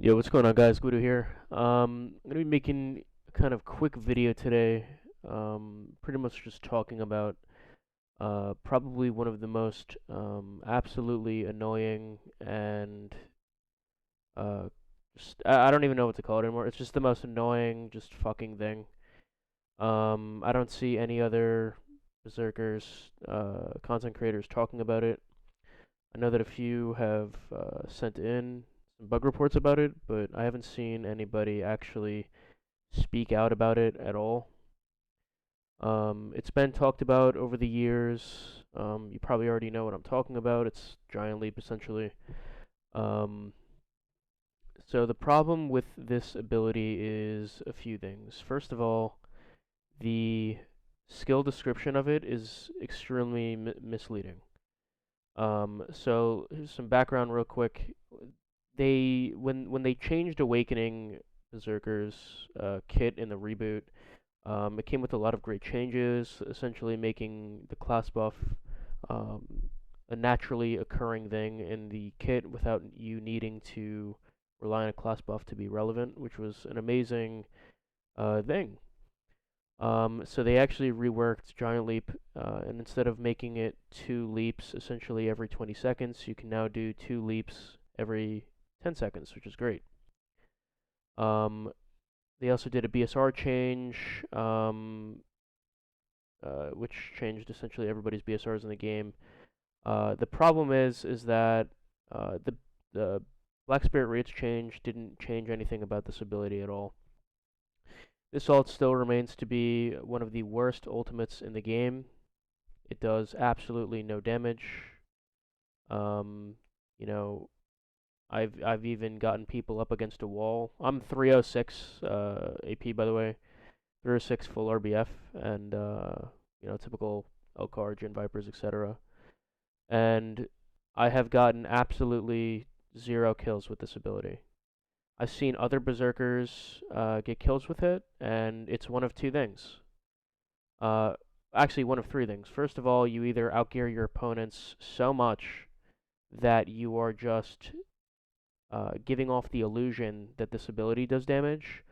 Yo, what's going on, guys? Guido here. I'm gonna be making a kind of quick video today. Pretty much just talking about probably one of the most absolutely annoying and uh, I don't even know what to call it anymore. It's just the most annoying, just fucking thing. I don't see any other berserkers, content creators talking about it. I know that a few have sent in some bug reports about it, but I haven't seen anybody actually speak out about it at all. It's been talked about over the years. You probably already know what I'm talking about. It's Giant Leap, essentially. Um, so the problem with this ability is a few things. First of all, the skill description of it is extremely misleading. So here's some background real quick. When they changed Awakening Berserker's kit in the reboot, it came with a lot of great changes, essentially making the class buff um, a naturally occurring thing in the kit without you needing to rely on a class buff to be relevant, which was an amazing thing. So they actually reworked Giant Leap, and instead of making it 2 leaps essentially every 20 seconds, you can now do 2 leaps every 10 seconds, which is great. Um, they also did a BSR change, which changed essentially everybody's BSRs in the game. The problem is that the Black Spirit rates change didn't change anything about this ability at all. This ult still remains to be one of the worst ultimates in the game. It does absolutely no damage. Um, you know, I've even gotten people up against a wall. I'm 306 AP, by the way, 306 full RBF, and typical Elcar, Jin Vipers, etc. And I have gotten absolutely 0 kills with this ability. I've seen other berserkers get kills with it, and it's one of 2 things. Uh, Actually, one of 3 things. First of all, you either outgear your opponents so much that you are just giving off the illusion that this ability does damage.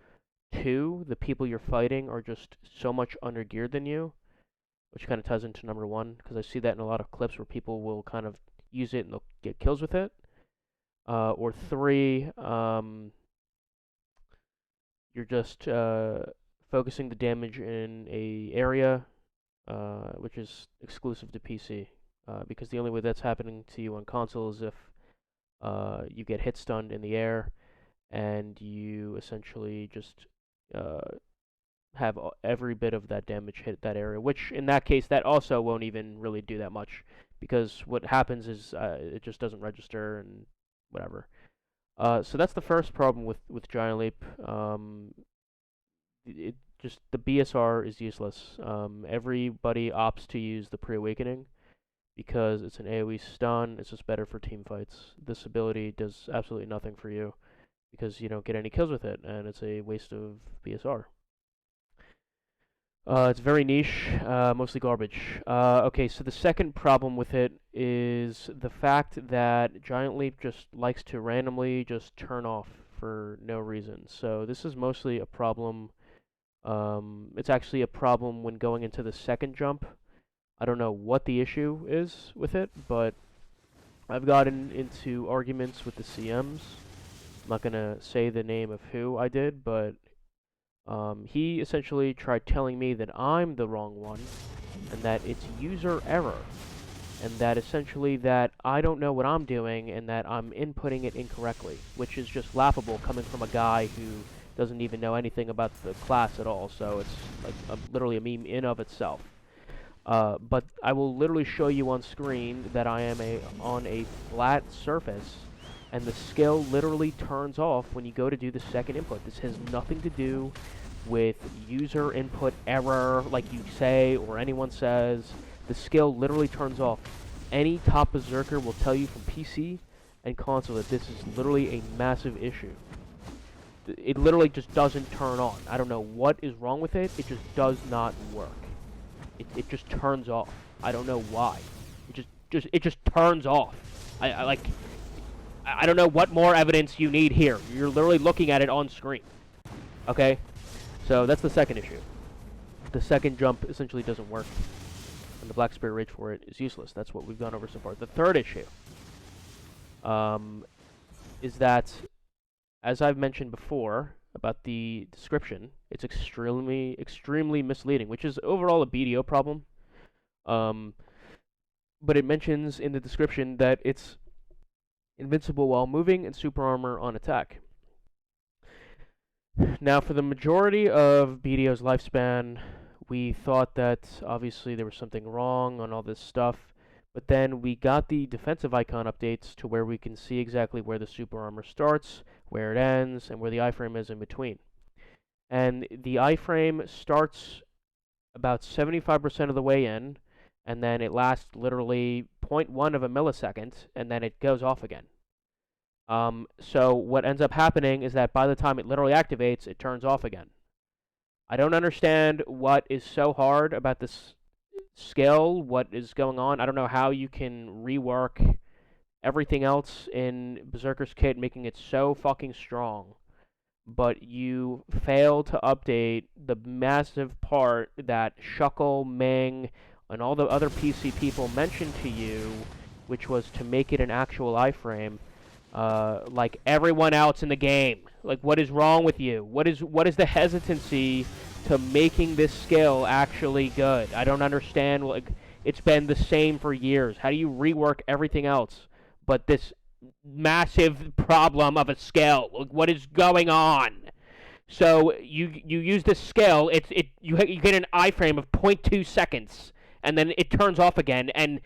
2, the people you're fighting are just so much undergeared than you, which kind of ties into number 1, because I see that in a lot of clips where people will kind of use it and they'll get kills with it. Or 3, you're just focusing the damage in a area which is exclusive to PC. Because the only way that's happening to you on console is if you get hit stunned in the air and you essentially just uh, have every bit of that damage hit that area, which in that case, that also won't even really do that much because what happens is it just doesn't register and whatever. So that's the first problem with Giant Leap. It just the BSR is useless. Everybody opts to use the Pre-Awakening because it's an AoE stun. It's just better for team fights. This ability does absolutely nothing for you because you don't get any kills with it, and it's a waste of BSR. It's very niche, mostly garbage. Okay, so the second problem with it is the fact that Giant Leap just likes to randomly just turn off for no reason. So this is mostly a problem. It's actually a problem when going into the second jump. I don't know what the issue is with it, but I've gotten into arguments with the CMs. I'm not gonna say the name of who I did, but he essentially tried telling me that I'm the wrong one, and that it's user error, and that essentially that I don't know what I'm doing, and that I'm inputting it incorrectly, which is just laughable coming from a guy who doesn't even know anything about the class at all, so it's like literally a meme in of itself. But I will literally show you on screen that I am on a flat surface, and the skill literally turns off when you go to do the second input. This has nothing to do with user input error, like you say or anyone says. The skill literally turns off. Any top berserker will tell you from PC and console that this is literally a massive issue. It literally just doesn't turn on. I don't know what is wrong with it. It just does not work. It just turns off. I don't know why. It just turns off. I like I don't know what more evidence you need here. You're literally looking at it on screen. Okay? So that's the second issue. The second jump essentially doesn't work. And the Black Spirit Rage for it is useless. That's what we've gone over so far. The third issue is that, as I've mentioned before about the description, it's extremely misleading, which is overall a BDO problem. But it mentions in the description that it's invincible while moving and super armor on attack. Now, for the majority of BDO's lifespan, we thought that obviously there was something wrong on all this stuff, but then we got the defensive icon updates to where we can see exactly where the super armor starts, where it ends, and where the iframe is in between. And the iframe starts about 75% of the way in, and then it lasts literally 0.1 of a millisecond, and then it goes off again. So what ends up happening is that by the time it literally activates, it turns off again. I don't understand what is so hard about this skill, what is going on. I don't know how you can rework everything else in Berserker's kit, making it so fucking strong, but you fail to update the massive part that Shuckle, Ming, and all the other PC people mentioned to you, which was to make it an actual iframe. Like everyone else in the game. Like, what is wrong with you? What is the hesitancy to making this skill actually good? I don't understand. Like, it's been the same for years. How do you rework everything else but this massive problem of a skill? Like, what is going on? So you use this skill. You get an iframe of 0.2 seconds, and then it turns off again, and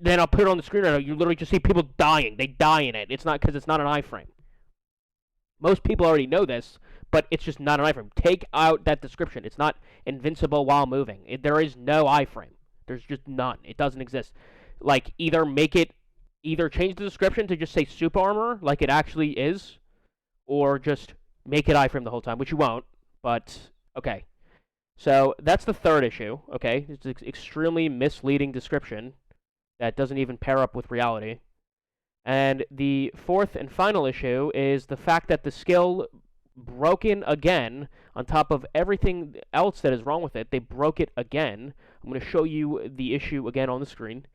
then I'll put it on the screen right now. You literally just see people dying. They die in it. It's not because it's not an iframe. Most people already know this, but it's just not an iframe. Take out that description. It's not invincible while moving. There is no iframe. There's just none. It doesn't exist. Like, either change the description to just say super armor, like it actually is, or just make it iframe the whole time, which you won't, but okay. So that's the third issue, okay? It's an extremely misleading description that doesn't even pair up with reality. And the fourth and final issue is the fact that the skill broken again, on top of everything else that is wrong with it, they broke it again. I'm going to show you the issue again on the screen.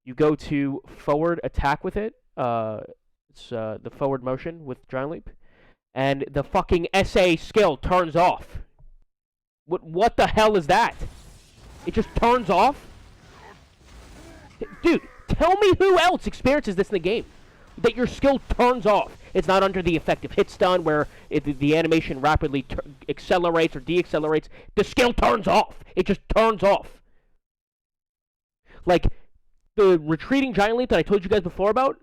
You go to forward attack with it. It's the forward motion with Giant Leap. And the fucking SA skill turns off. What the hell is that? It just turns off? Dude, tell me who else experiences this in the game. That your skill turns off. It's not under the effect of Hitstun, where the animation rapidly accelerates or deaccelerates. The skill turns off. It just turns off. Like, the retreating Giant Leap that I told you guys before about,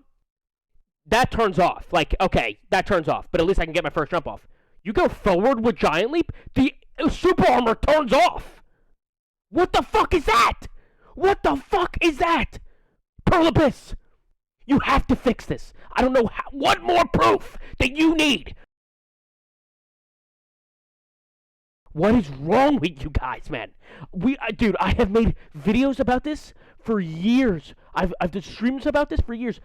that turns off. Like, okay, that turns off, but at least I can get my first jump off. You go forward with Giant Leap, the super armor turns off. What the fuck is that? What the fuck is that? Pearl Abyss! You have to fix this. I don't know what more proof that you need. What is wrong with you guys, man? Dude, I have made videos about this for years. I've done streams about this for years.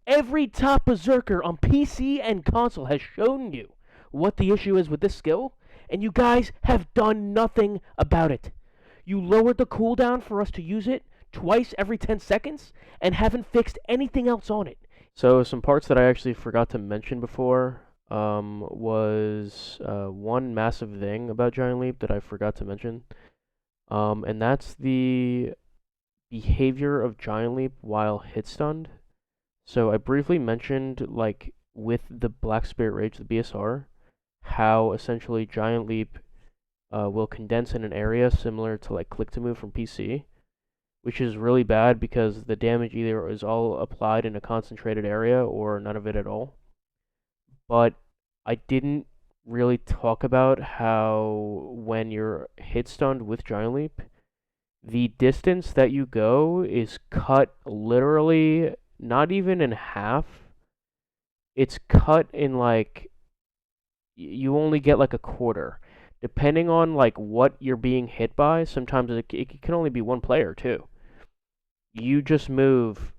Every top berserker on PC and console has shown you what the issue is with this skill, and you guys have done nothing about it. You lowered the cooldown for us to use it twice every 10 seconds and haven't fixed anything else on it. So some parts that I actually forgot to mention before was one massive thing about Giant Leap that I forgot to mention, and that's the behavior of Giant Leap while hit-stunned. So I briefly mentioned, like, with the Black Spirit Rage, the BSR, how essentially Giant Leap will condense in an area similar to, like, Click to Move from PC, which is really bad because the damage either is all applied in a concentrated area or none of it at all. But I didn't really talk about how when you're hit stunned with Giant Leap, the distance that you go is cut literally not even in half. It's cut in, like, you only get like a quarter. Depending on, like, what you're being hit by, sometimes it can only be one player too. You just move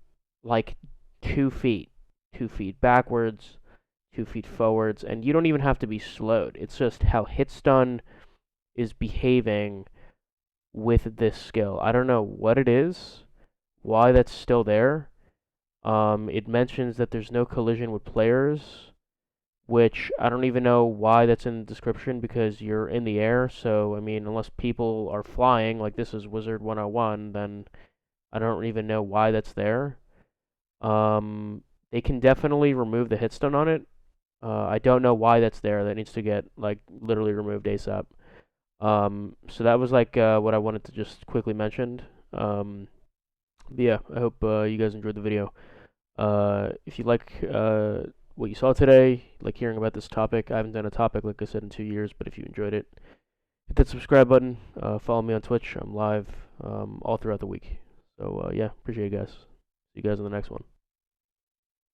like 2 feet 2 feet backwards, 2 feet forwards, and you don't even have to be slowed. It's just how Hitstun is behaving with this skill. I don't know what it is, why that's still there. It mentions that there's no collision with players, which I don't even know why that's in the description because you're in the air. So, I mean, unless people are flying, like this is Wizard 101, then I don't even know why that's there. They can definitely remove the hitstun on it. I don't know why that's there. That needs to get, like, literally removed ASAP. So that was, like, what I wanted to just quickly mention. But yeah, I hope you guys enjoyed the video. If you like what you saw today, like hearing about this topic, I haven't done a topic, like I said, in 2 years, but if you enjoyed it, hit that subscribe button. Follow me on Twitch. I'm live all throughout the week. So, yeah, appreciate you guys. See you guys in the next one.